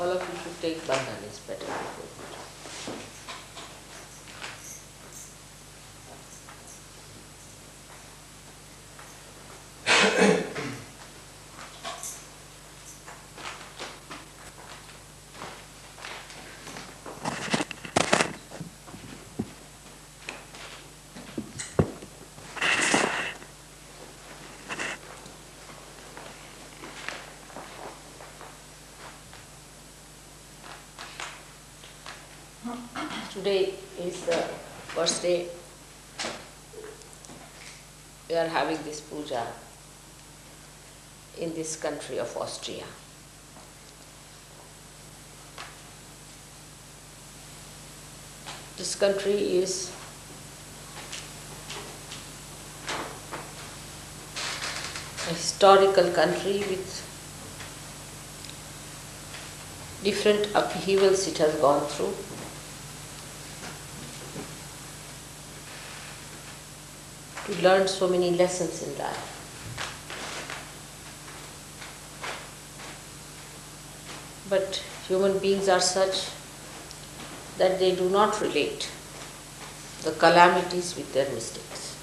All of you should take bandhan, it's better before puja. Today is the first day we are having this puja in this country of Austria. This country is a historical country with different upheavals it has gone through. To learn so many lessons in life. But human beings are such that they do not relate the calamities with their mistakes.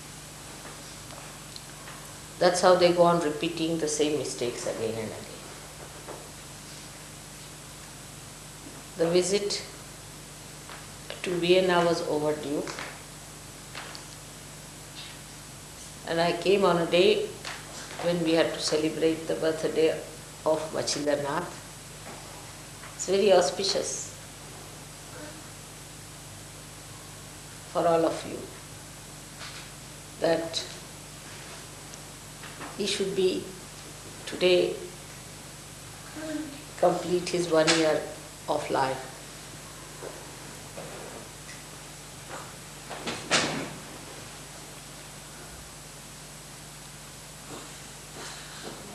That's how they go on repeating the same mistakes again and again. The visit to Vienna was overdue. And I came on a day when we had to celebrate the birthday of Machindranath. It's very auspicious for all of you that he should be today complete his 1 year of life.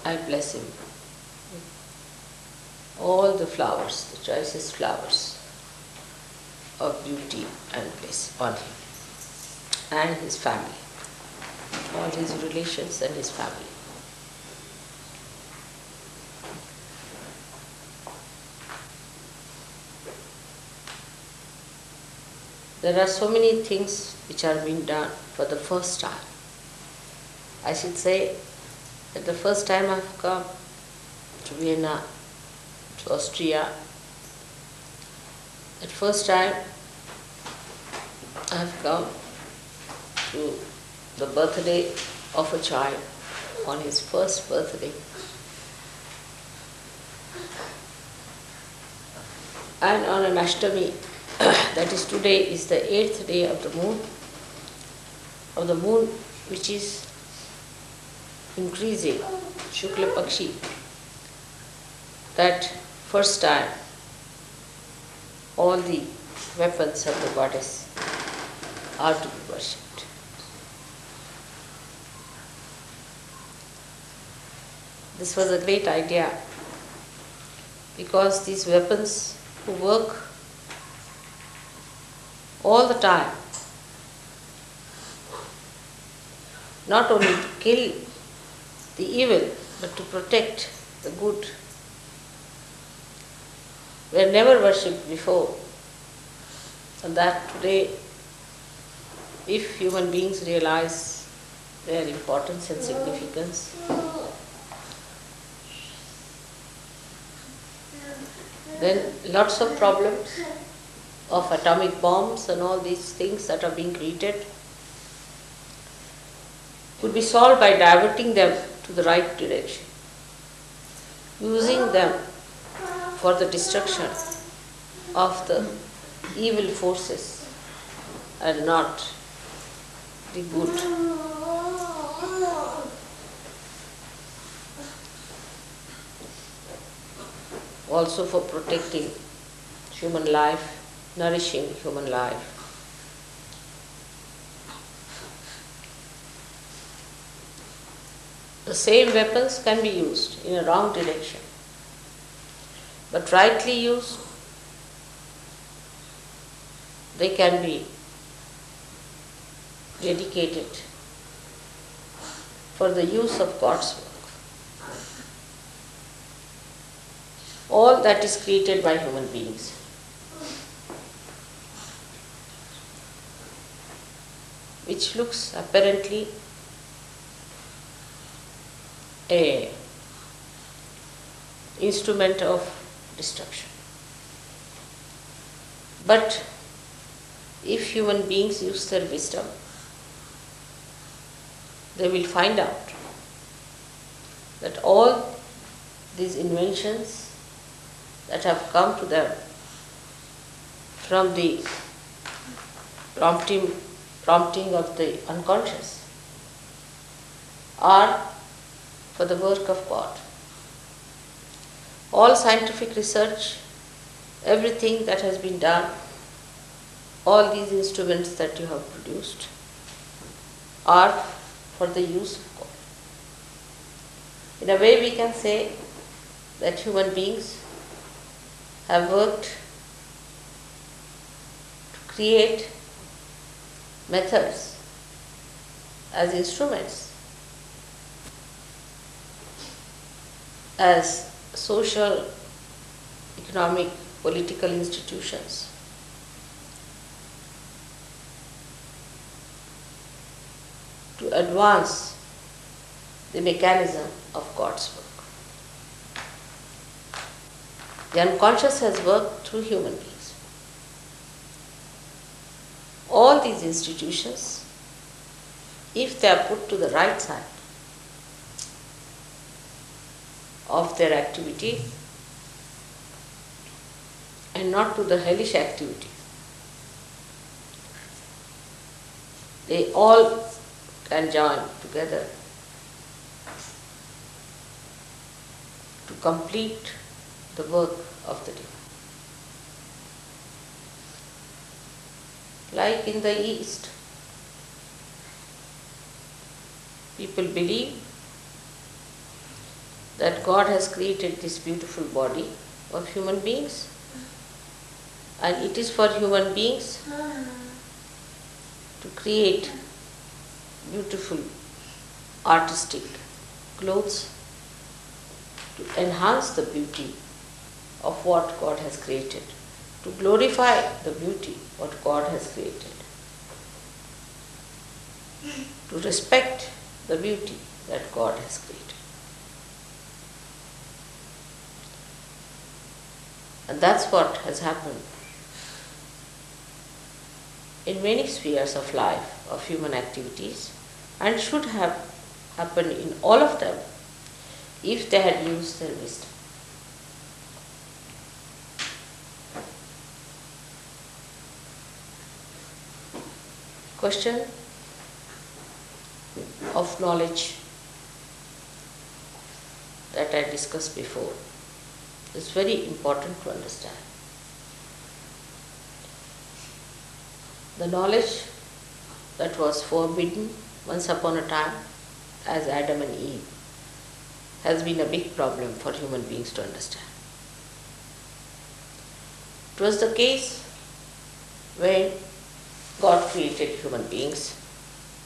I bless him with all the flowers, the choicest flowers of beauty and bliss on him and his family, all his relations and his family. There are so many things which are being done for the first time. I should say that the first time I've come to Vienna, to Austria, that first time I've come to the birthday of a child on his first birthday. And on an Ashtami, that is today, is the 8th day of the moon which is increasing, Shukla Pakshi, that first time all the weapons of the goddess are to be worshipped. This was a great idea because these weapons who work all the time, not only to kill the evil, but to protect the good, were never worshipped before. And that today, if human beings realize their importance and significance, then lots of problems of atomic bombs and all these things that are being created could be solved by diverting them to the right direction, using them for the destruction of the evil forces and not the good. Also for protecting human life, nourishing human life. The same weapons can be used in a wrong direction, but rightly used, they can be dedicated for the use of God's work. all that is created by human beings. Which looks apparently a instrument of destruction. But if human beings use their wisdom, they will find out that all these inventions that have come to them from the prompting of the unconscious are for the work of God. All scientific research, everything that has been done, all these instruments that you have produced are for the use of God. In a way, we can say that human beings have worked to create methods as instruments, as social, economic, political institutions to advance the mechanism of God's work. The unconscious has worked through human beings. All these institutions, if they are put to the right side of their activity and not to the hellish activity, they all can join together to complete the work of the divine. Like in the East, people believe that God has created this beautiful body of human beings, and it is for human beings to create beautiful artistic clothes to enhance the beauty of what God has created, to glorify the beauty what God has created, to respect the beauty that God has created. And that's what has happened in many spheres of life, of human activities, and should have happened in all of them if they had used their wisdom. Question of knowledge that I discussed before is very important to understand. The knowledge that was forbidden once upon a time as Adam and Eve has been a big problem for human beings to understand. It was the case when God created human beings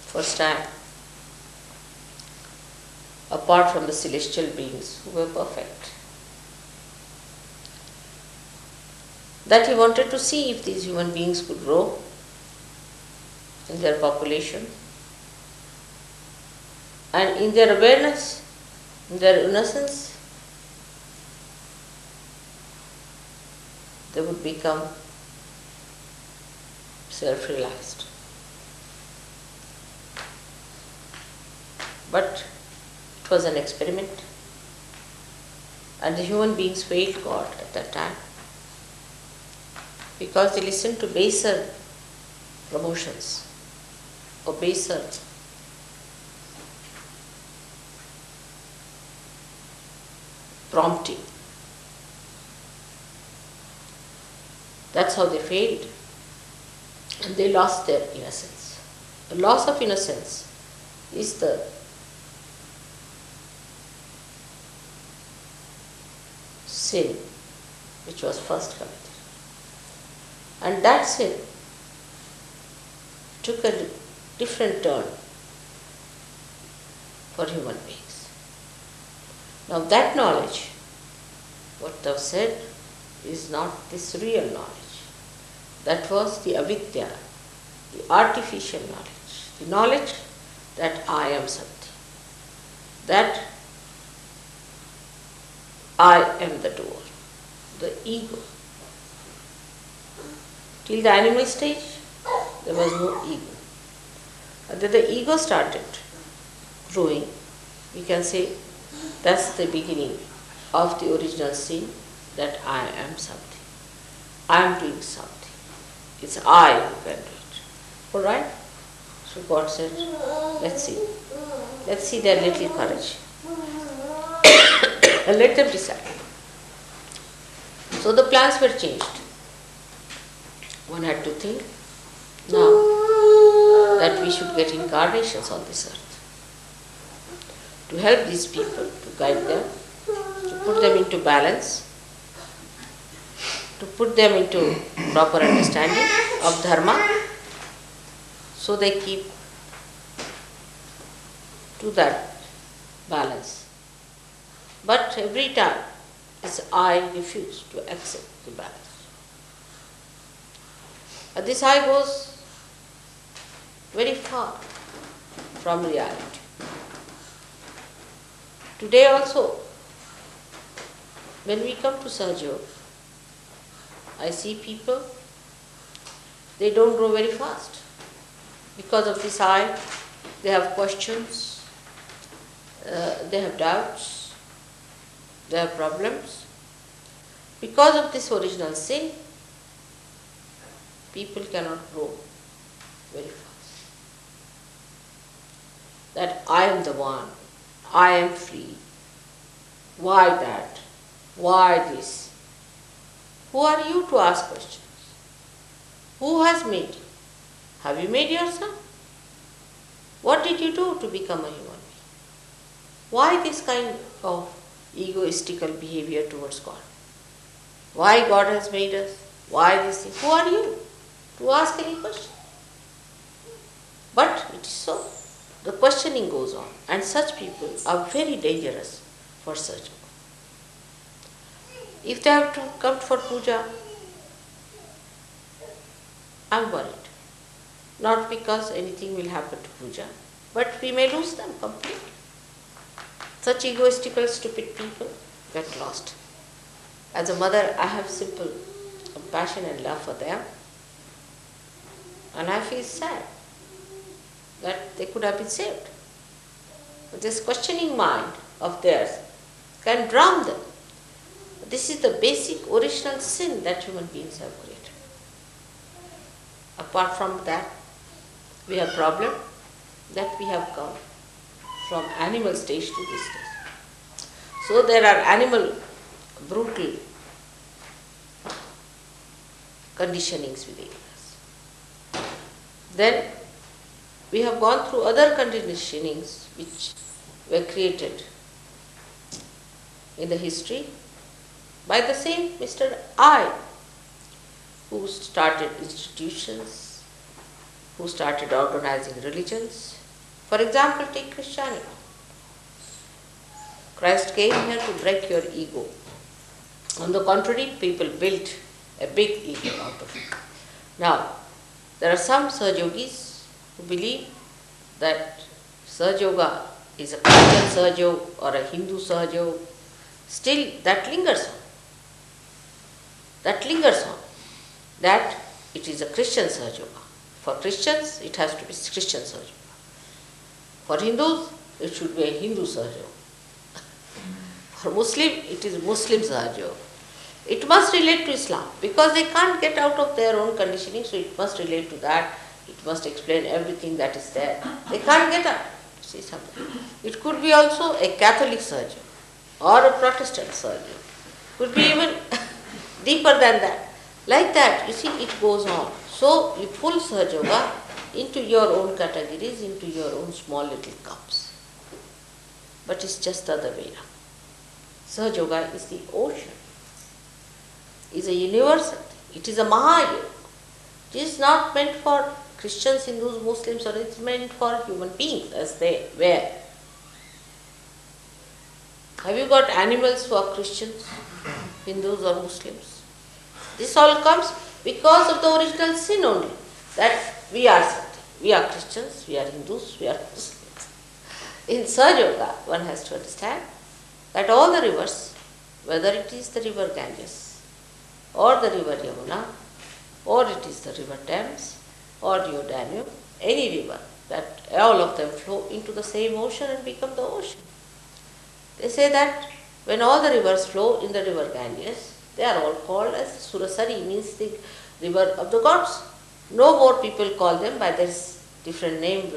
first time, apart from the celestial beings who were perfect. That He wanted to see if these human beings could grow in their population and in their awareness, in their innocence, they would become self-realized. But it was an experiment, and the human beings failed God at that time because they listened to baser promotions or baser prompting. That's how they failed, and they lost their innocence. The loss of innocence is the sin which was first committed. And that sin took a different turn for human beings. Now that knowledge What thou said is not this real knowledge. That was the avidya, the artificial knowledge, the knowledge that I am something, that I am the doer, the ego. Till the animal stage, there was no ego. And then the ego started growing. We can say that's the beginning of the original sin, that I am something. I am doing something. It's I who can do it. Alright? So God said, let's see. Let's see their little courage. And let them decide. So the plans were changed. One had to think now that we should get incarnations on this earth to help these people, to guide them, to put them into balance, to put them into proper understanding of dharma, so they keep to that balance. But every time I refuse to accept the balance. And this I goes very far from reality. Today also, when we come to Sahaja, I see people, they don't grow very fast. Because of this I, they have questions, they have doubts, they have problems. Because of this original sin, people cannot grow very fast. That I am the one, I am free. Why that? Why this? Who are you to ask questions? Who has made you? Have you made yourself? What did you do to become a human being? Why this kind of egoistical behavior towards God? Why God has made us? Why this thing? Who are you to ask any question? But it is so. The questioning goes on, and such people are very dangerous for search. If they have to come for puja, I am worried. Not because anything will happen to puja, but we may lose them completely. Such egoistical, stupid people get lost. As a mother, I have simple compassion and love for them, and I feel sad that they could have been saved. But this questioning mind of theirs can drown them. This is the basic original sin that human beings have created. Apart from that, we have problem that we have come from animal stage to this stage. So there are animal brutal conditionings within us. Then we have gone through other conditionings which were created in the history by the same Mr. I, who started institutions, who started organizing religions. For example, take Christianity. Christ came here to break your ego. On the contrary, people built a big ego out of it. Now, there are some Sahajogis who believe that Sahaja is a Christian Sahaja or a Hindu Sahaja. Still, that lingers on. That lingers on. That it is a Christian Sahaja. For Christians, it has to be Christian Sahaja. For Hindus, it should be a Hindu Sahaja. For Muslim, it is Muslim Sahaja. It must relate to Islam because they can't get out of their own conditioning, so it must relate to that. It must explain everything that is there. They can't get out. See something. It could be also a Catholic Sahaja or a Protestant Sahaja. Could be even deeper than that. Like that, you see, it goes on. So you pull Sahaja into your own categories, into your own small little cups. But it's just the other way around. Sahaja is the ocean. Is a universal thing. It is a Mahayoga. It is not meant for Christians, Hindus, Muslims, or it's meant for human beings as they were. Have you got animals who are Christians? Hindus or Muslims. This all comes because of the original sin only, that we are something. We are Christians, we are Hindus, we are Muslims. In Sahaja Yoga, one has to understand that all the rivers, whether it is the river Ganges, or the river Yamuna, or it is the river Thames, or your Danube, any river, that all of them flow into the same ocean and become the ocean. They say that when all the rivers flow in the river Ganges, they are all called as Surasari, means the river of the gods. No more people call them by this different name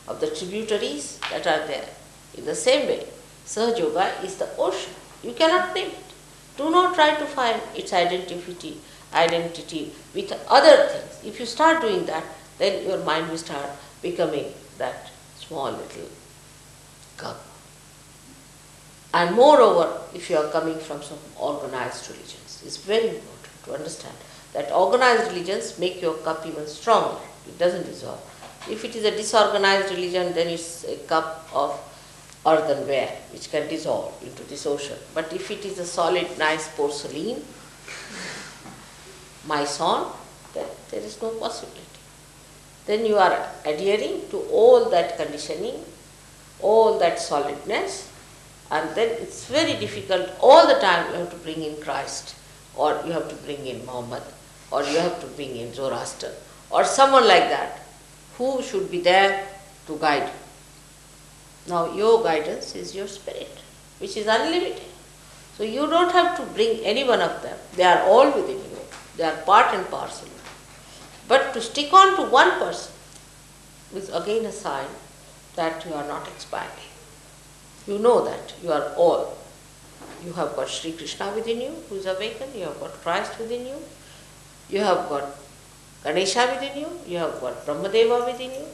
of the tributaries that are there. In the same way, Sahaja Yoga is the ocean. You cannot name it. Do not try to find its identity with other things. If you start doing that, then your mind will start becoming that small little cup. And moreover, if you are coming from some organized religions, it's very important to understand that organized religions make your cup even stronger. It doesn't dissolve. If it is a disorganized religion, then it's a cup of earthenware which can dissolve into this ocean. But if it is a solid, nice porcelain, Maison, then there is no possibility. Then you are adhering to all that conditioning, all that solidness, and then it's very difficult. All the time you have to bring in Christ, or you have to bring in Muhammad, or you have to bring in Zoroaster, or someone like that, who should be there to guide you. Now your guidance is your spirit, which is unlimited. So you don't have to bring any one of them. They are all within you. They are part and parcel. But to stick on to one person is again a sign that you are not expanding. You know that you are all. You have got Sri Krishna within you, who is awakened. You have got Christ within you. You have got Ganesha within you. You have got Brahmadeva within you.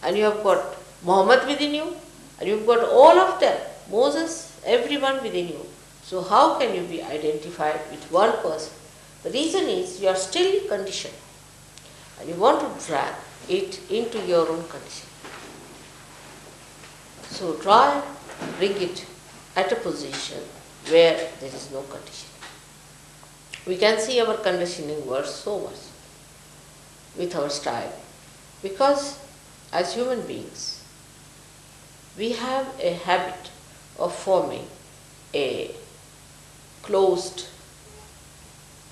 And you have got Muhammad within you. And you have got all of them. Moses, everyone within you. So how can you be identified with one person? The reason is you are still conditioned. And you want to drag it into your own condition. So try and bring it at a position where there is no condition. We can see our conditioning works so much with our style, because as human beings, we have a habit of forming a closed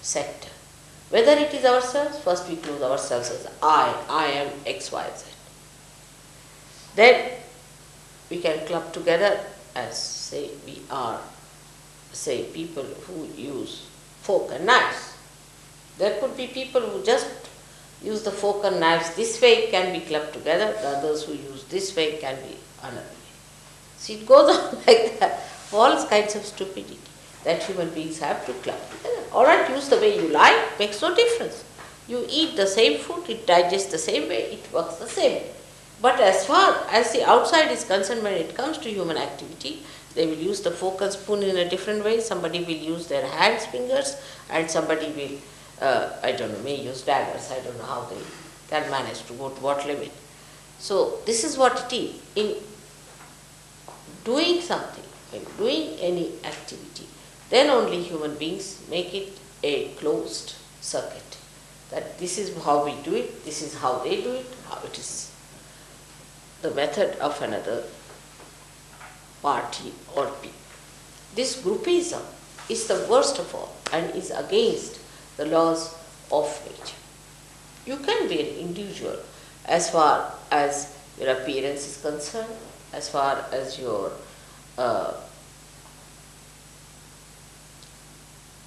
sector. Whether it is ourselves, first we close ourselves as I am X, Y, Z. Then we can club together as, say, we are, say, people who use fork and knives. There could be people who just use the fork and knives this way, can be clubbed together. The others who use this way can be another way. See, it goes on like that. All kinds of stupidity that human beings have to club together. All right, use the way you like, makes no difference. You eat the same food, it digests the same way, it works the same way. But as far as the outside is concerned, when it comes to human activity, they will use the fork and spoon in a different way. Somebody will use their hands, fingers, and somebody will, may use daggers. I don't know how they can manage to go to what limit. So this is what it is. In doing something, in doing any activity, then only human beings make it a closed circuit. That this is how we do it, this is how they do it, how it is the method of another party or people. This groupism is the worst of all and is against the laws of nature. You can be an individual as far as your appearance is concerned, as far as your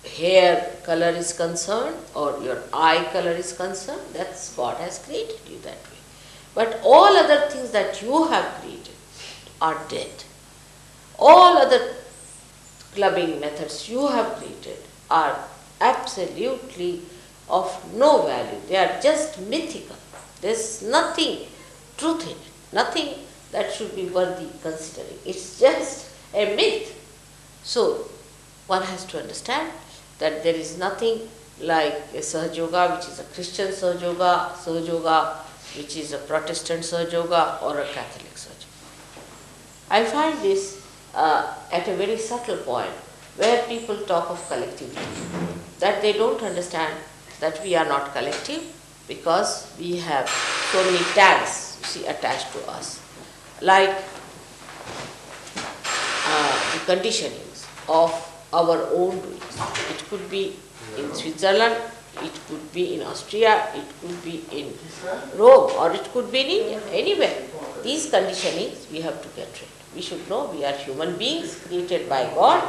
hair color is concerned or your eye color is concerned. That's God has created you that way. But all other things that you have created are dead. All other clubbing methods you have created are absolutely of no value. They are just mythical. There's nothing truth in it, nothing that should be worthy considering. It's just a myth. So one has to understand that there is nothing like a Sahaja Yoga, which is a Christian Sahaja Yoga, which is a Protestant Sahaja Yoga, or a Catholic Sahaja Yoga. I find this at a very subtle point, where people talk of collectivity, that they don't understand that we are not collective because we have so many tags, you see, attached to us, like the conditionings of our own doings. It could be in Switzerland, it could be in Austria, it could be in Rome, or it could be in India, anywhere. These conditionings we have to get rid. We should know we are human beings created by God,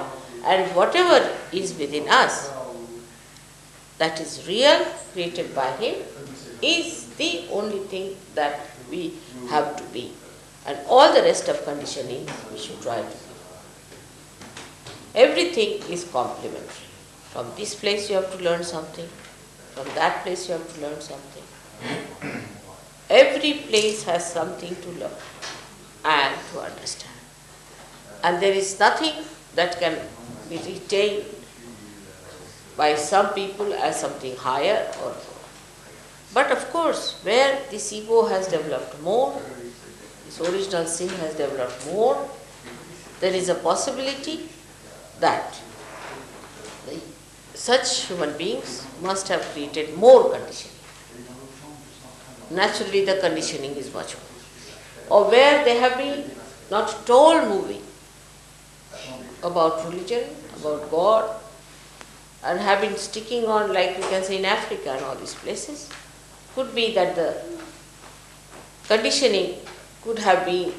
and whatever is within us that is real, created by Him, is the only thing that we have to be. And all the rest of conditioning we should try to be. Everything is complementary. From this place you have to learn something, from that place you have to learn something. Every place has something to learn and to understand. And there is nothing that can be retained by some people as something higher or lower. But of course, where this ego has developed more, this original sin has developed more, there is a possibility that such human beings must have created more conditioning. Naturally, the conditioning is much more. Or where they have been not at all moving about religion, about God, and have been sticking on, like we can say in Africa and all these places, could be that the conditioning could have been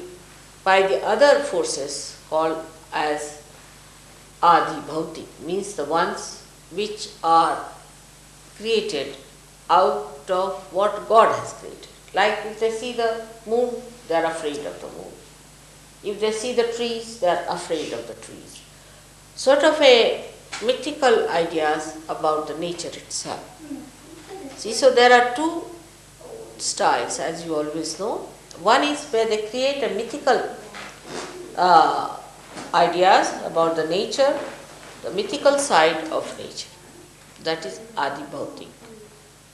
by the other forces called as Adi Bhautik, means the ones which are created out of what God has created. Like if they see the moon, they are afraid of the moon. If they see the trees, they are afraid of the trees. Sort of a mythical ideas about the nature itself. See, so there are two styles, as you always know. One is where they create a mythical ideas about the nature, the mythical side of nature. That is Adi Bhautik.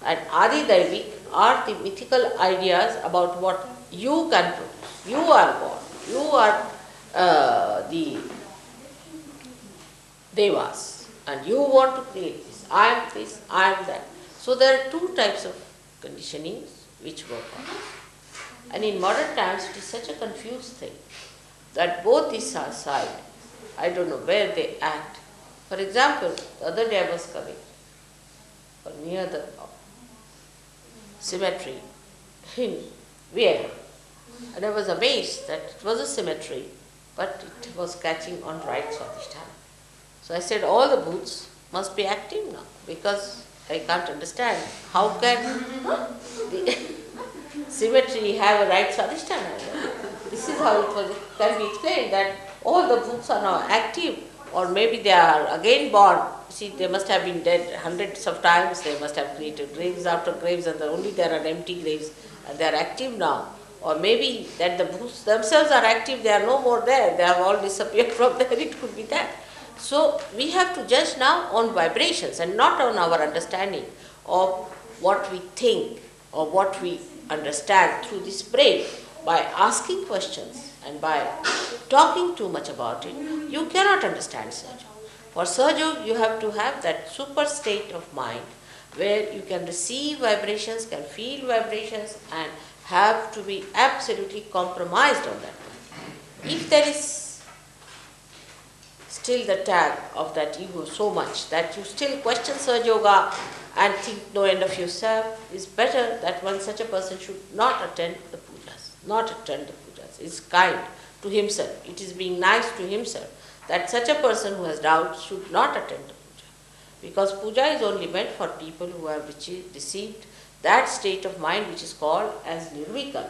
And Adi Daivik are the mythical ideas about what you can produce. You are God. You are the Devas. And you want to create this. I am this, I am that. So there are two types of conditionings which work on. And in modern times it is such a confused thing that both these sides, I don't know where they act. For example, the other day I was coming near the cemetery in Vienna, and I was amazed that it was a cemetery, but it was catching on right Swadhisthana. So I said, all the booths must be active now, because I can't understand how can the cemetery have a right Swadhisthana. This is how it can be explained, that all the booths are now active, or maybe they are again born. See, they must have been dead hundreds of times, they must have created graves after graves, and only there are empty graves, and they are active now. Or maybe that the booths themselves are active, they are no more there, they have all disappeared from there, it could be that. So we have to judge now on vibrations and not on our understanding of what we think or what we understand through this brain. By asking questions and by talking too much about it, you cannot understand Sahaja. For Sahaja, you have to have that super state of mind where you can receive vibrations, can feel vibrations, and have to be absolutely compromised on that. If there is still the tag of that ego so much that you still question Sahaja Yoga and think no end of yourself, it's better that such a person should not attend the pujas, not attend the pujas. It's kind to himself. It is being nice to himself that such a person who has doubts should not attend the puja. Because puja is only meant for people who have received that state of mind which is called as nirvikalpa,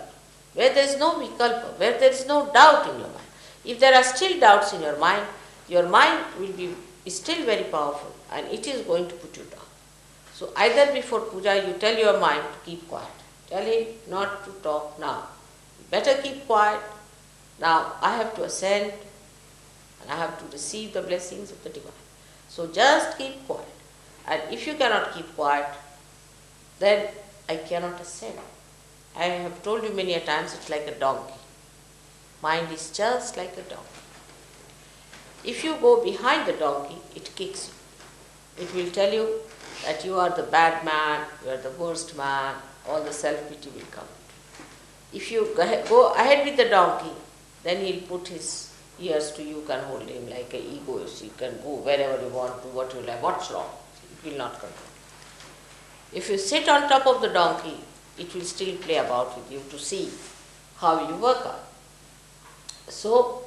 where there is no vikalpa, where there is no doubt in your mind. If there are still doubts in your mind will be still very powerful and it is going to put you down. So either before puja you tell your mind to keep quiet. Tell him not to talk now. Better keep quiet. Now I have to ascend and I have to receive the blessings of the divine. So just keep quiet. And if you cannot keep quiet, then I cannot ascend. I have told you many a times it's like a donkey. Mind is just like a donkey. If you go behind the donkey, it kicks you. It will tell you that you are the bad man, you are the worst man, all the self-pity will come. If you go ahead with the donkey, then he'll put his ears to you, can hold him like an egoist. You can go wherever you want, do what you like, what's wrong. It will not control. If you sit on top of the donkey, it will still play about with you to see how you work out. So,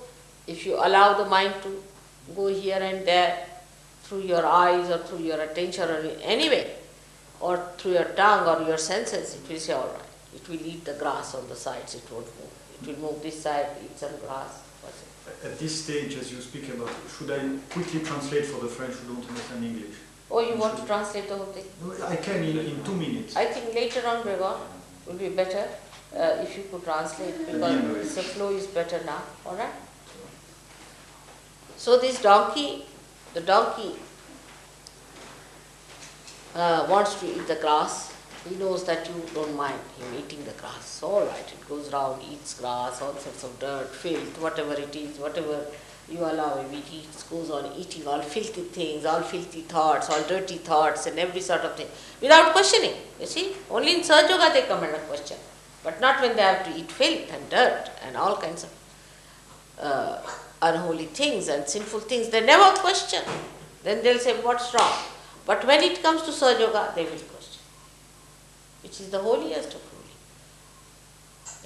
if you allow the mind to go here and there through your eyes or through your attention or in any way, or through your tongue or your senses, it will say, all right. It will eat the grass on the sides, it won't move. It will move this side, eat some grass. At this stage, as you speak about, should I quickly translate for the French who don't understand English? Oh, you want to translate the whole thing? No, I can in 2 minutes. I think later on, Gregor, will be better if you could translate, because the flow is better now. All right? So this donkey, the donkey wants to eat the grass. He knows that you don't mind him eating the grass. So all right, it goes round, eats grass, all sorts of dirt, filth, whatever it is, whatever you allow him, it eats, goes on eating all filthy things, all filthy thoughts, all dirty thoughts and every sort of thing, without questioning. You see, only in Sahaja Yoga they come under question, but not when they have to eat filth and dirt and all kinds of unholy things and sinful things. They never question. Then they'll say, what's wrong? But when it comes to Sahaja Yoga, they will question, which is the holiest of holy,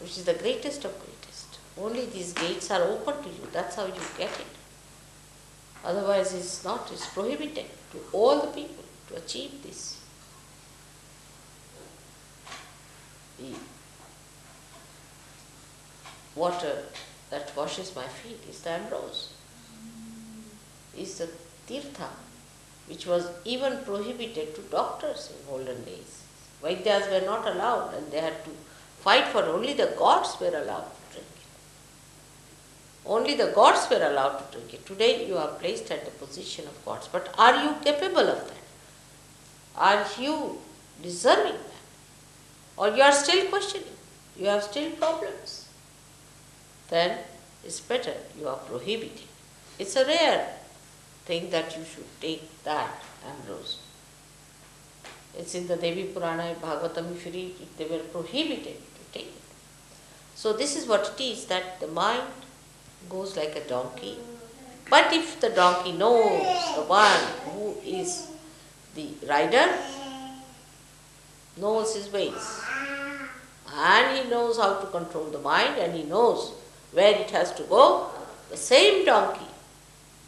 which is the greatest of greatest. Only these gates are open to you, that's how you get it. Otherwise it's not, it's prohibited to all the people to achieve this. The water that washes my feet is the ambrose, is the tirtha, which was even prohibited to doctors in olden days. Vaidyas were not allowed and they had to fight for it. Only the gods were allowed to drink it. Only the gods were allowed to drink it. Today you are placed at the position of gods. But are you capable of that? Are you deserving that? Or you are still questioning? You have still problems? Then it's better you are prohibited. It's a rare thing that you should take that ambrose. It's in the Devi Purana, Bhagavatam, if you read it, they were prohibited to take it. So this is what it is, that the mind goes like a donkey. But if the donkey knows the one who is the rider, knows his ways, and he knows how to control the mind, and he knows where it has to go, the same donkey,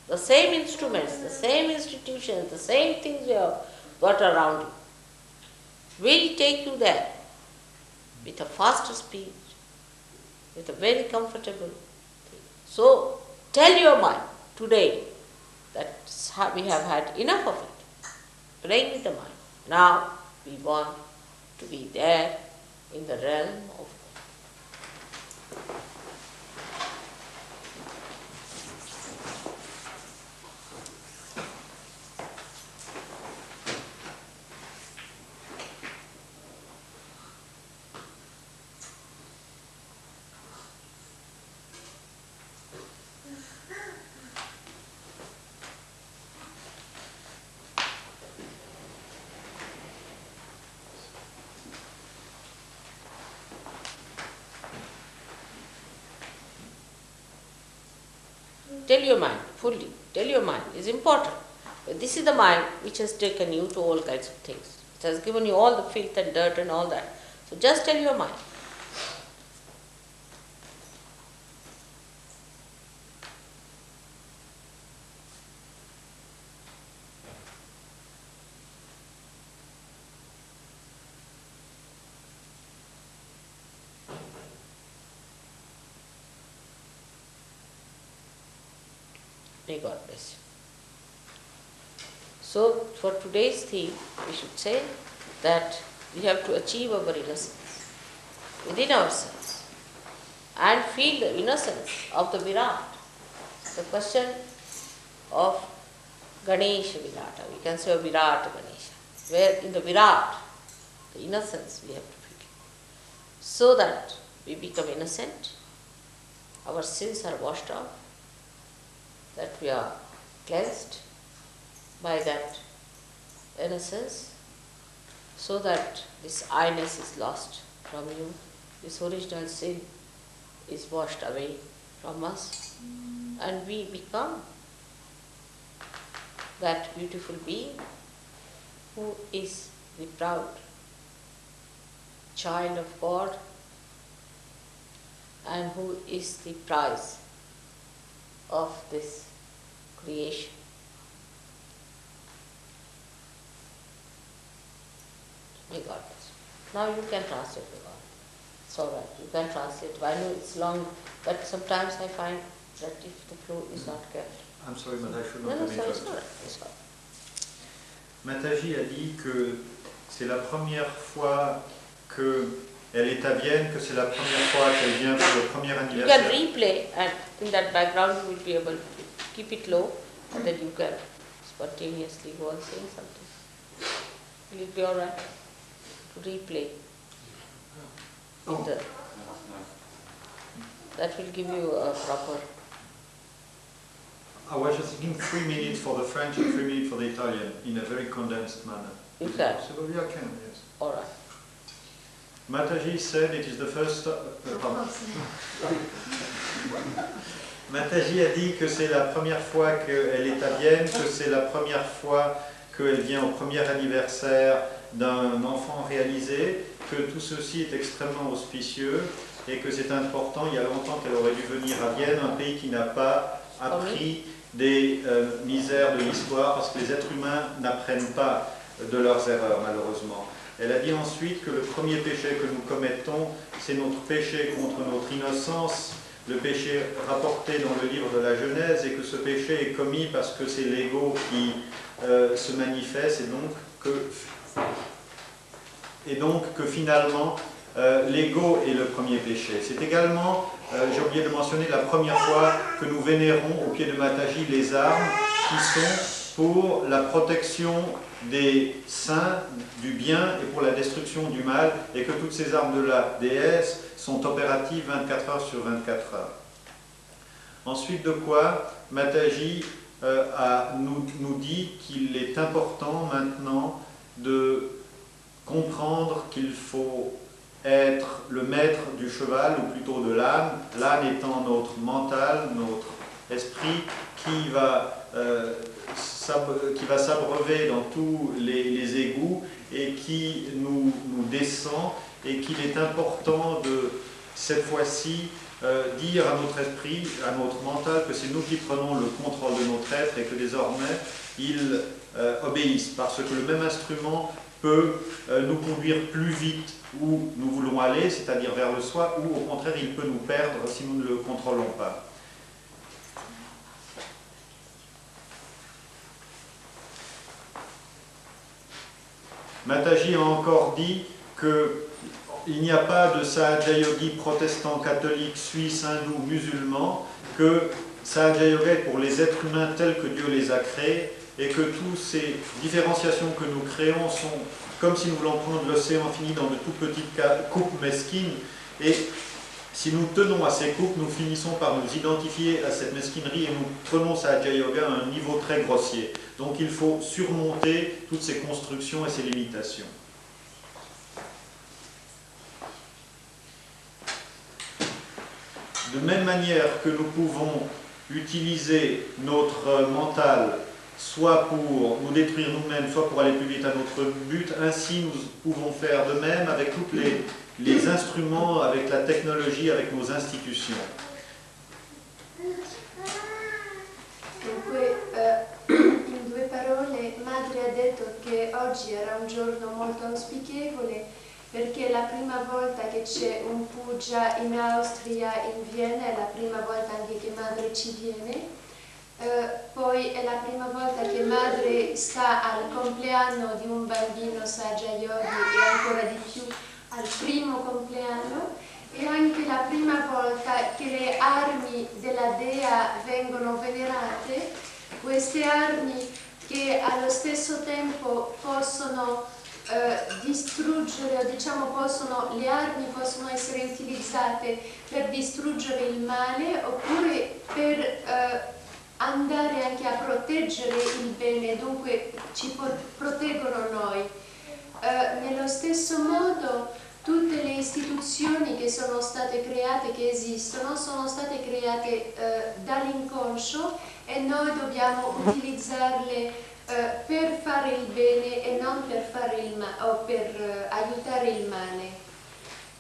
the same instruments, the same institutions, the same things you have got around you, will take you there with a faster speed, with a very comfortable thing. So tell your mind today that we have had enough of it. Playing with the mind. Now we want to be there in the realm of God. Tell your mind fully. Tell your mind is important. But this is the mind which has taken you to all kinds of things. It has given you all the filth and dirt and all that. So just tell your mind. May God bless you. So, for today's theme, we should say that we have to achieve our innocence within ourselves and feel the innocence of the Virat. The question of Ganesha Virata, we can say Virat Ganesha, where in the Virat, the innocence we have to feel. So that we become innocent, our sins are washed off, that we are cleansed by that innocence, so that this I-ness is lost from you, this original sin is washed away from us, and we become that beautiful being who is the proud child of God and who is the prize of this creation. May God bless you. Now you can translate the God. It's all right, you can translate. I know it's long, but sometimes I find that if the flow is not kept. I'm sorry, but I should No, not no, have sorry, it's interrupted. all right. It's all right. Mataji a dit que c'est la première fois qu'elle est à Vienne, que c'est la première fois qu'elle vient pour le premier You can anniversaire. replay, and in that background you will be able to keep it low, and then you can spontaneously go on saying something. Will it be all right to replay? That will give you a proper. I was just thinking 3 minutes for the French and 3 minutes for the Italian in a very condensed manner. You Is it can. possible? Yeah, I can, yes. All right. Mataji said it is the first pardon. Mataji a dit que c'est la première fois qu'elle est à Vienne, que c'est la première fois qu'elle vient au premier anniversaire d'un enfant réalisé, que tout ceci est extrêmement auspicieux et que c'est important. Il y a longtemps qu'elle aurait dû venir à Vienne, un pays qui n'a pas appris des misères de l'histoire, parce que les êtres humains n'apprennent pas de leurs erreurs, malheureusement. Elle a dit ensuite que le premier péché que nous commettons, c'est notre péché contre notre innocence, le péché rapporté dans le livre de la Genèse, et que ce péché est commis parce que c'est l'ego qui se manifeste, et donc que finalement l'ego est le premier péché. C'est également, j'ai oublié de mentionner, la première fois que nous vénérons au pied de Mataji les armes qui sont pour la protection des saints, du bien et pour la destruction du mal, et que toutes ces armes de la déesse sont opératives 24 heures sur 24 heures. Ensuite de quoi, Mataji nous dit qu'il est important maintenant de comprendre qu'il faut être le maître du cheval, ou plutôt de l'âne, l'âne étant notre mental, notre esprit, qui va s'abreuver dans tous les égouts et qui nous descend, et qu'il est important de, cette fois-ci, dire à notre esprit, à notre mental, que c'est nous qui prenons le contrôle de notre être et que désormais il obéisse, parce que le même instrument peut nous conduire plus vite où nous voulons aller, c'est-à-dire vers le soi, ou au contraire il peut nous perdre si nous ne le contrôlons pas. Mataji a encore dit qu'il n'y a pas de Sahaja Yogi protestant, catholique, suisse, hindou, musulman, que Sahaja Yoga est pour les êtres humains tels que Dieu les a créés, et que toutes ces différenciations que nous créons sont comme si nous voulions prendre l'océan infini dans de toutes petites coupes mesquines, et si nous tenons à ces coupes, nous finissons par nous identifier à cette mesquinerie et nous prenons Sahaja Yoga à un niveau très grossier. Donc il faut surmonter toutes ces constructions et ces limitations. De même manière que nous pouvons utiliser notre mental soit pour nous détruire nous-mêmes, soit pour aller plus vite à notre but, ainsi nous pouvons faire de même avec tous les instruments, avec la technologie, avec nos institutions. In due parole, Madre ha detto che oggi era un giorno molto auspicevole perché è la prima volta che c'è un puja in Austria, in Vienna, è la prima volta anche che Madre ci viene. Poi è la prima volta che Madre sta al compleanno di un bambino Sahaja Yogi e ancora di più al primo compleanno, e anche la prima volta che le armi della Dea vengono venerate, queste armi che allo stesso tempo possono distruggere, o diciamo le armi possono essere utilizzate per distruggere il male oppure per andare anche a proteggere il bene, dunque ci proteggono noi. Nello stesso modo tutte le istituzioni che sono state create, che esistono, sono state create dall'inconscio e noi dobbiamo utilizzarle per fare il bene e non per fare il o per aiutare il male.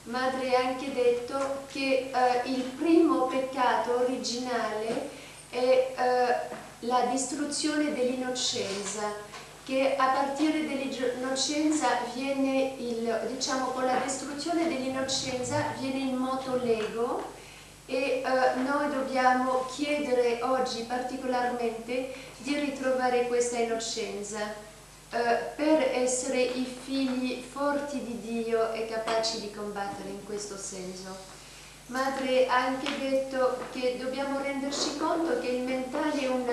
Madre ha anche detto che il primo peccato originale è la distruzione dell'innocenza, che a partire dall'innocenza viene diciamo con la distruzione dell'innocenza viene in moto l'ego e noi dobbiamo chiedere oggi particolarmente di ritrovare questa innocenza per essere i figli forti di Dio e capaci di combattere in questo senso. Madre ha anche detto che dobbiamo renderci conto che il mentale è un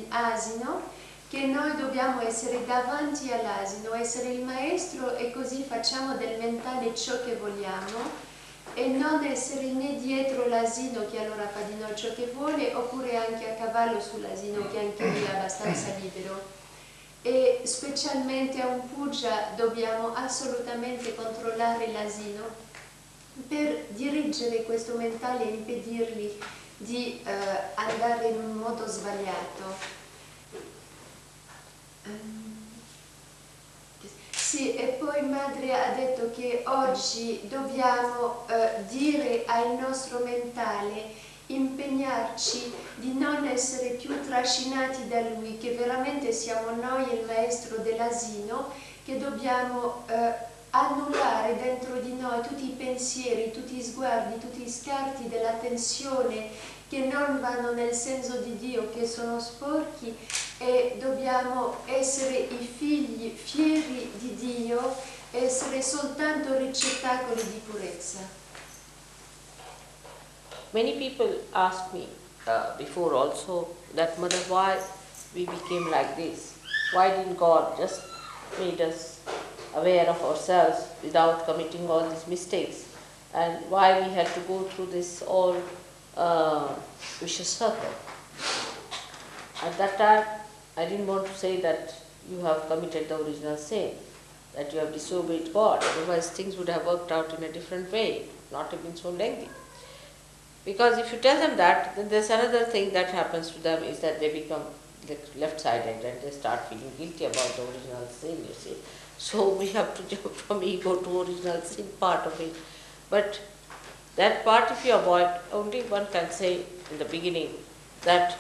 asino, che noi dobbiamo essere davanti all'asino, essere il maestro e così facciamo del mentale ciò che vogliamo e non essere né dietro l'asino che allora fa di noi ciò che vuole oppure anche a cavallo sull'asino che anche lui è abbastanza libero. E specialmente a un puja dobbiamo assolutamente controllare l'asino per dirigere questo mentale e impedirgli di andare in un modo sbagliato. Sì, e poi Madre ha detto che oggi dobbiamo dire al nostro mentale, impegnarci di non essere più trascinati da lui, che veramente siamo noi il maestro dell'asino, che dobbiamo annullare dentro di noi tutti i pensieri, tutti i sguardi, tutti gli scarti della tensione che non vanno nel senso di Dio, che sono sporchi, e dobbiamo essere i figli fieri di Dio, essere soltanto ricettacoli di purezza. Many people ask me before also that, Mother, why we became like this? Why didn't God just made us aware of ourselves without committing all these mistakes? And why we had to go through this all vicious circle? At that time, I didn't want to say that you have committed the original sin, that you have disobeyed God, otherwise things would have worked out in a different way, not have been so lengthy. Because if you tell them that, then there's another thing that happens to them is that they become left-sided and they start feeling guilty about the original sin, you see. So we have to jump from ego to original sin part of it. But that part, if you avoid, only one can say in the beginning that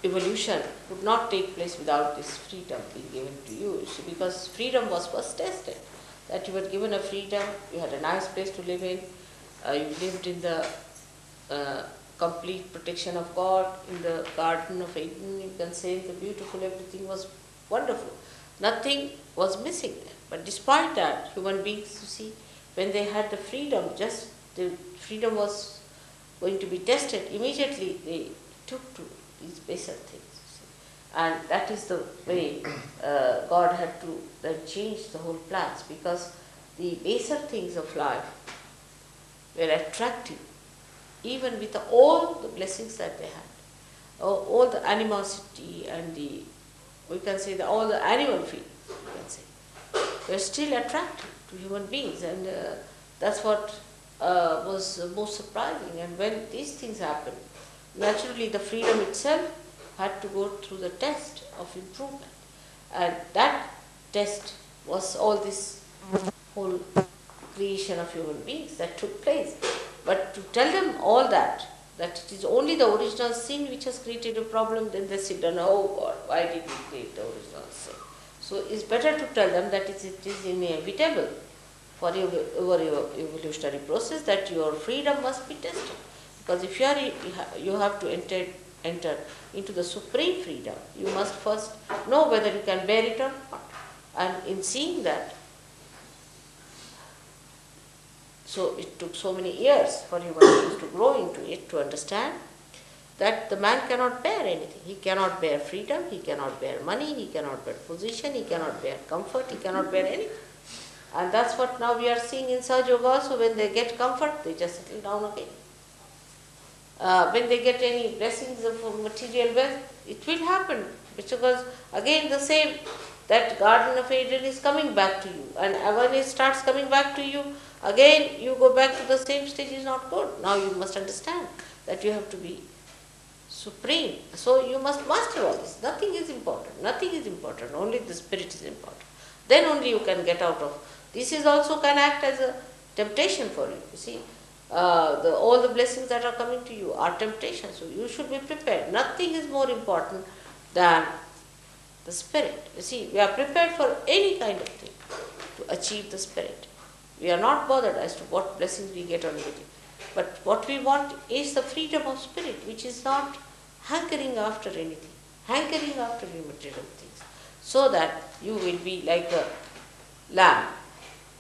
evolution would not take place without this freedom being given to you, you see, because freedom was first tested. That you were given a freedom, you had a nice place to live in, you lived in the complete protection of God, in the Garden of Eden, you can say the beautiful, everything was wonderful. Nothing was missing there. But despite that, human beings, you see, when they had the freedom, just the freedom was going to be tested, immediately they took to these baser things. You see. And that is the way God had to then change the whole plans, because the baser things of life were attractive, even with all the blessings that they had, all the animosity and we can say all the animal feelings, we can say, were still attractive to human beings, and that's what was most surprising. And when these things happened, naturally the freedom itself had to go through the test of improvement, and that test was all this whole creation of human beings that took place. But to tell them all that it is only the original sin which has created a problem, then they sit down, oh God, why did we create the original sin? So it's better to tell them that it is inevitable for your evolutionary process that your freedom must be tested. Because if you have to enter into the supreme freedom, you must first know whether you can bear it or not. And in seeing that, so it took so many years for human beings to grow into it, to understand that the man cannot bear anything. He cannot bear freedom, he cannot bear money, he cannot bear position, he cannot bear comfort, he cannot bear anything. And that's what now we are seeing in Sahaja Yoga also. When they get comfort, they just settle down again. when they get any blessings of material wealth, it will happen. Because again the same, that Garden of Eden is coming back to you. And when it starts coming back to you, again you go back to the same stage, is not good. Now you must understand that you have to be supreme. So you must master all this. Nothing is important. Nothing is important. Only the spirit is important. Then only you can get out of. This is also can act as a temptation for you. You see, all the blessings that are coming to you are temptations. So you should be prepared. Nothing is more important than the spirit. You see, we are prepared for any kind of thing to achieve the spirit. We are not bothered as to what blessings we get on it. But what we want is the freedom of spirit, which is not hankering after anything, hankering after material things, so that you will be like a lamp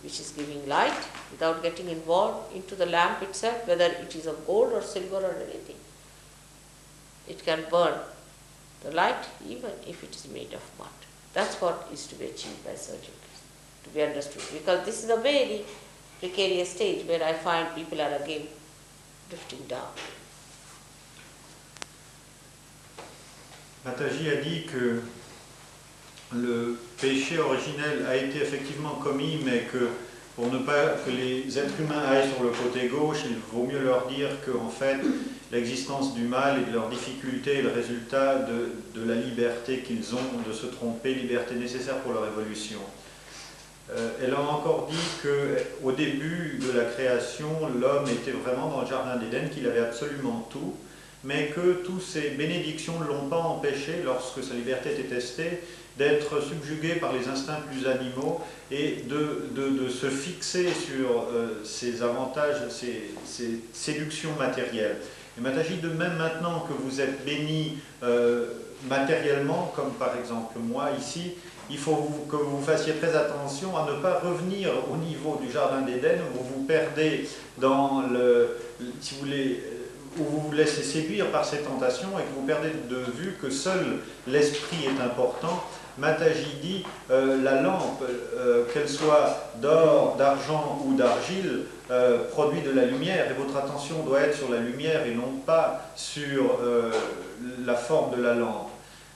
which is giving light without getting involved into the lamp itself, whether it is of gold or silver or anything. It can burn the light even if it is made of mud. That's what is to be achieved by surgery, to be understood. Because this is a very precarious stage where I find people are again drifting down. Mataji a dit que le péché originel a été effectivement commis, mais que pour ne pas que les êtres humains aillent sur le côté gauche, il vaut mieux leur dire qu'en fait, l'existence du mal et de leurs difficultés est le résultat de la liberté qu'ils ont de se tromper, liberté nécessaire pour leur évolution. Elle a encore dit qu'au début de la création, l'homme était vraiment dans le jardin d'Éden, qu'il avait absolument tout, mais que toutes ces bénédictions ne l'ont pas empêché, lorsque sa liberté était testée, d'être subjugué par les instincts plus animaux et de se fixer sur ses avantages, ses séductions matérielles. Et Mataji, de même maintenant que vous êtes béni matériellement, comme par exemple moi ici, il faut que vous fassiez très attention à ne pas revenir au niveau du jardin d'Éden où vous vous perdez dans si vous voulez, où vous vous laissez séduire par ces tentations et que vous perdez de vue que seul l'esprit est important. Mataji dit la lampe, qu'elle soit d'or, d'argent ou d'argile, produit de la lumière et votre attention doit être sur la lumière et non pas sur la forme de la lampe.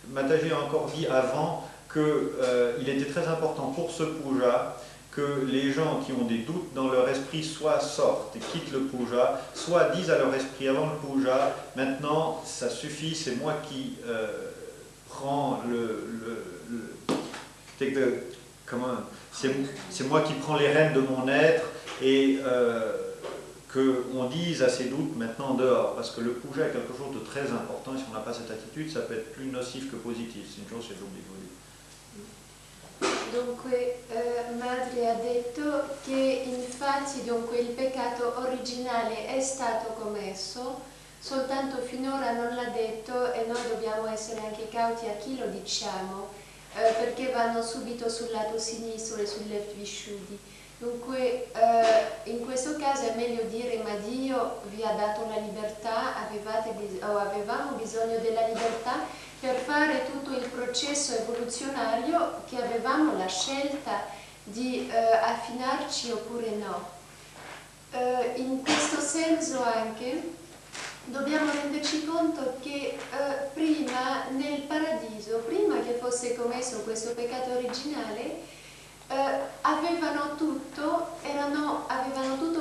Mataji a encore dit avant qu'il était très important pour ce puja que les gens qui ont des doutes dans leur esprit soit sortent et quittent le puja, soit disent à leur esprit avant le puja, maintenant ça suffit, c'est moi qui prends c'est moi qui prends les rênes de mon être et qu'on dise à ces doutes maintenant dehors, parce que le puja est quelque chose de très important et si on n'a pas cette attitude, ça peut être plus nocif que positif. C'est une chose, c'est l'oubli. Dunque, Madre ha detto che infatti dunque, il peccato originale è stato commesso, soltanto finora non l'ha detto e noi dobbiamo essere anche cauti a chi lo diciamo, perché vanno subito sul lato sinistro e sugli left visciudi. Dunque, in questo caso è meglio dire ma Dio vi ha dato la libertà, avevamo bisogno della libertà per fare tutto il processo evoluzionario che avevamo la scelta di affinarci oppure no. In questo senso anche dobbiamo renderci conto che prima nel paradiso, prima che fosse commesso questo peccato originale, avevano tutto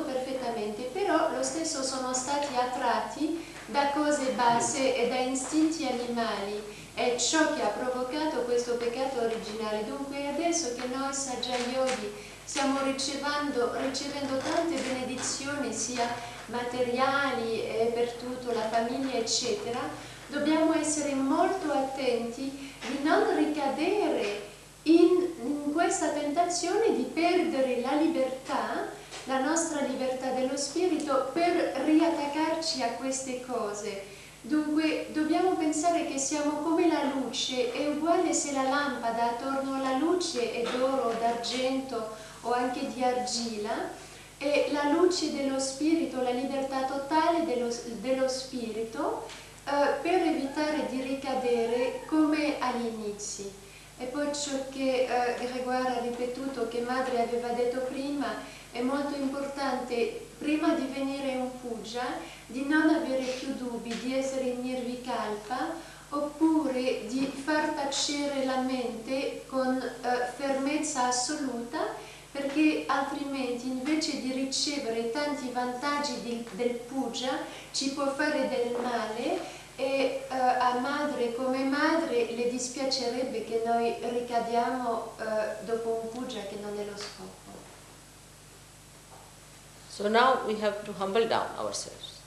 perfettamente, però lo stesso sono stati attratti da cose basse e da istinti animali, è ciò che ha provocato questo peccato originale. Dunque adesso che noi Saja Yogi stiamo ricevendo tante benedizioni sia materiali e per tutto, la famiglia eccetera, dobbiamo essere molto attenti di non ricadere in questa tentazione di perdere la libertà, la nostra libertà dello spirito per riattaccarci a queste cose. Dunque dobbiamo pensare che siamo come la luce, è uguale se la lampada attorno alla luce è d'oro, d'argento o anche di argilla, e la luce dello spirito, la libertà totale dello spirito per evitare di ricadere come agli inizi. E poi ciò che Grégoire ha ripetuto, che madre aveva detto prima, è molto importante, prima di venire un puja, di non avere più dubbi, di essere in nirvikalpa, oppure di far tacere la mente con fermezza assoluta, perché altrimenti invece di ricevere tanti vantaggi del puja ci può fare del male. E a madre come madre le dispiacerebbe che noi ricadiamo dopo un puja che non è lo scopo. So now we have to humble down ourselves.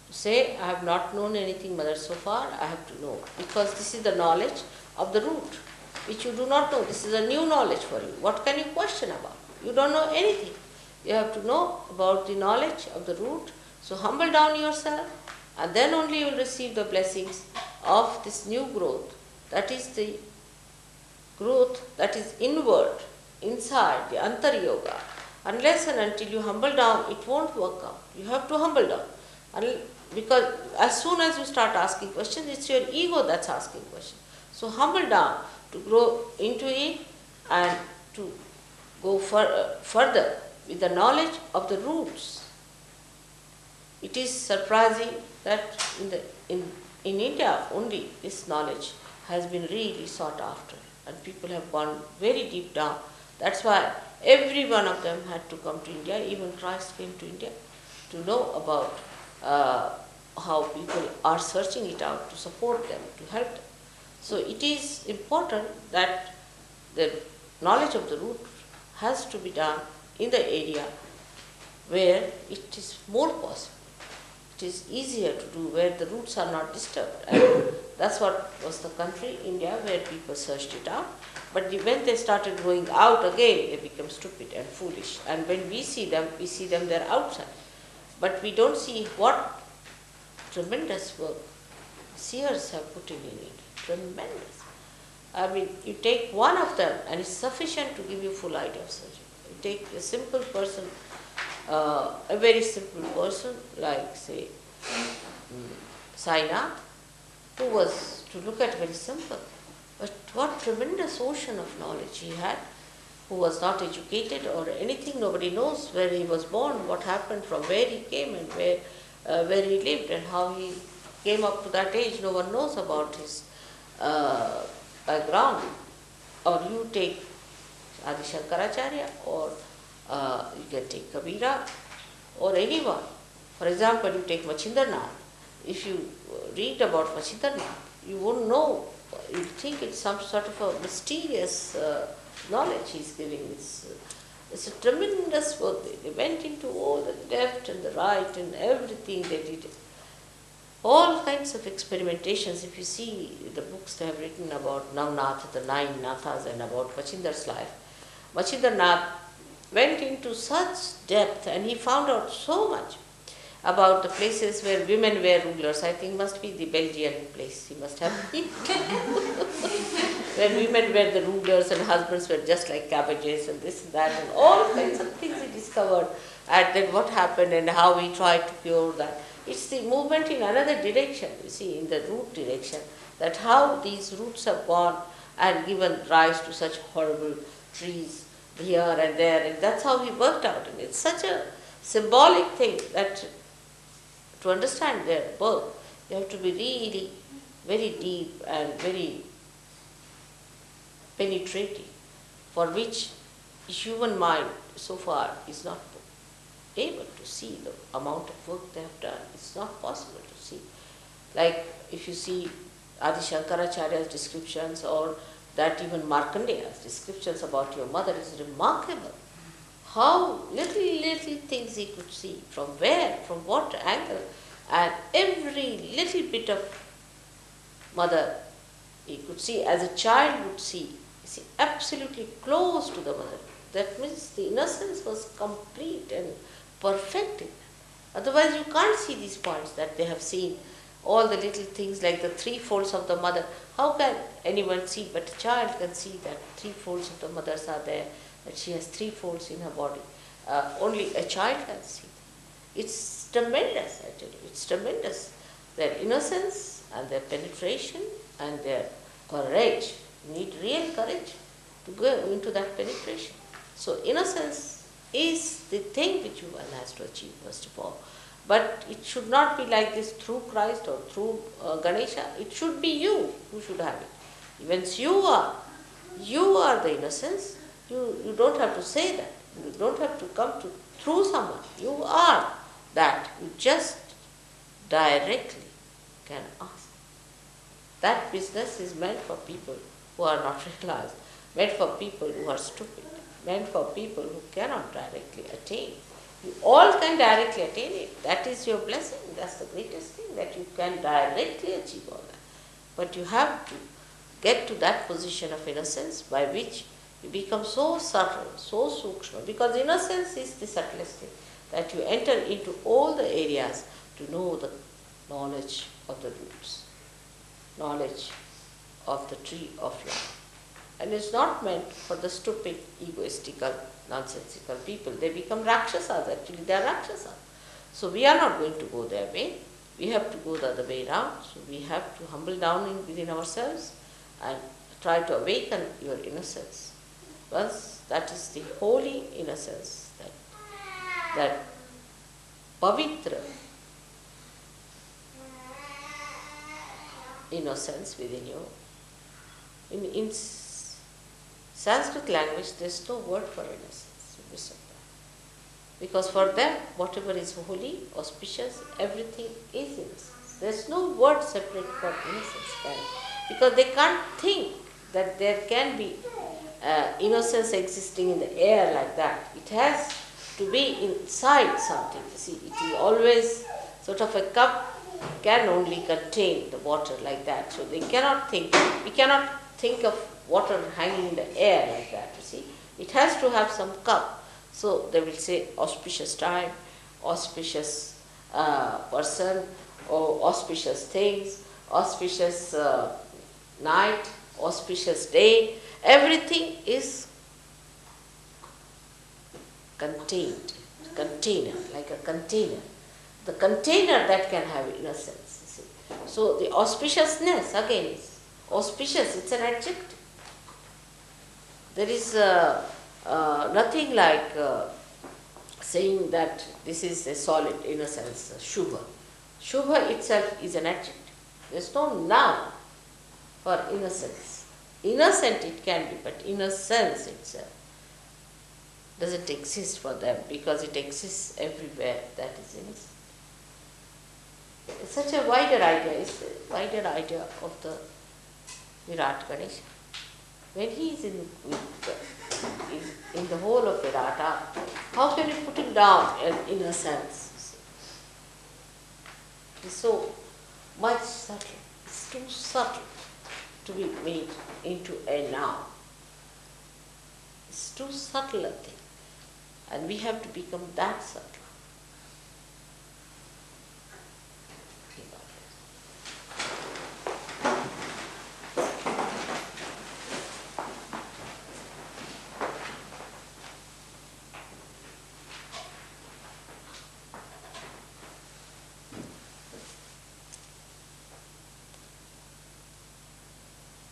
To say, I have not known anything, Mother, so far, I have to know. Because this is the knowledge of the root, which you do not know. This is a new knowledge for you. What can you question about? You don't know anything. You have to know about the knowledge of the root. So humble down yourself, and then only you will receive the blessings of this new growth. That is the growth that is inward, inside, the Antar Yoga. Unless and until you humble down, it won't work out. You have to humble down. Because as soon as you start asking questions, it's your ego that's asking questions. So humble down to grow into it and to go further with the knowledge of the roots. It is surprising that in India only this knowledge has been really sought after, and people have gone very deep down. That's why every one of them had to come to India. Even Christ came to India to know about how people are searching it out, to support them, to help them. So it is important that the knowledge of the root has to be done in the area where it is more possible. It is easier to do where the roots are not disturbed. And that's what was the country, India, where people searched it out. But when they started going out again, they become stupid and foolish. And when we see them they're outside. But we don't see what tremendous work seers have put in it. Tremendous. I mean, you take one of them and it's sufficient to give you full idea of surgery. You take a simple person, a very simple person like, say, Sainath, who was, to look at, very simple. But what tremendous ocean of knowledge he had, who was not educated or anything. Nobody knows where he was born, what happened, from where he came and where he lived and how he came up to that age. No one knows about his background. Or you take Adi Shankaracharya, or you can take Kabira, or anyone. For example, you take Machindranath. If you read about Machindranath, you won't know. You think it's some sort of a mysterious knowledge he's giving. It's a tremendous work. They went into all the left and the right and everything they did. All kinds of experimentations. If you see the books they have written about Navnath, the 9 Nathas, and about Machindra's life, Machindranath went into such depth and he found out so much about the places where women were rulers. I think must be the Belgian place. He must have been. Where women were the rulers and husbands were just like cabbages and this and that, and all kinds of things he discovered. And then what happened and how he tried to cure that. It's the movement in another direction, you see, in the root direction, that how these roots have gone and given rise to such horrible trees here and there, and that's how he worked out. And it's such a symbolic thing that to understand their birth, you have to be really very deep and very penetrating, for which human mind so far is not able to see the amount of work they have done. It's not possible to see. Like if you see Adi Shankaracharya's descriptions, or that even Markandeya's descriptions about your mother, is remarkable. How little things he could see, from where, from what angle, and every little bit of mother he could see as a child would see. You see, absolutely close to the mother. That means the innocence was complete and perfect. Otherwise you can't see these points that they have seen, all the little things like the 3 folds of the mother. How can anyone see? But a child can see that 3 folds of the mothers are there, that she has 3 folds in her body. Only a child can see. It's tremendous, I tell you. It's tremendous. Their innocence and their penetration and their courage You need real courage to go into that penetration. So innocence is the thing which one has to achieve first of all. But it should not be like this through Christ or through Ganesha. It should be you who should have it. Even you are the innocence. You don't have to say that. You don't have to come to through someone. You are that. You just directly can ask. That business is meant for people who are not realized, meant for people who are stupid, meant for people who cannot directly attain. You all can directly attain it. That is your blessing. That's the greatest thing, that you can directly achieve all that. But you have to get to that position of innocence by which you become so subtle, so sukshma, because innocence is the subtlest thing, that you enter into all the areas to know the knowledge of the roots, knowledge of the tree of life. And it's not meant for the stupid, egoistical, nonsensical people. They become Rakshasas, actually they are Rakshasas. So we are not going to go their way. We have to go the other way around. So we have to humble down within ourselves and try to awaken your innocence. Once that is the holy innocence, that pavitra innocence within you. In Sanskrit language, there is no word for innocence. Because for them, whatever is holy, auspicious, everything is innocence. There is no word separate for innocence. Because they can't think that there can be innocence existing in the air like that. It has to be inside something. You see, it is always sort of a cup can only contain the water like that. So they cannot think, we cannot think of water hanging in the air like that, you see. It has to have some cup. So they will say auspicious time, auspicious person, or auspicious things, auspicious night, auspicious day. Everything is contained, container, like a container. The container that can have innocence, you see. So the auspiciousness again is auspicious, it's an adjective. There is nothing like saying that this is a solid innocence, Shubha. Shubha itself is an adjective. There is no noun for innocence. Innocent it can be, but innocence itself doesn't exist for them because it exists everywhere that is innocent. It's such a wider idea, it's a wider idea of the Virat Ganesha. When he is in the whole of Virata, how can you put him down in a sense? It is so much subtle. It's too subtle to be made into a noun. It's too subtle a thing. And we have to become that subtle.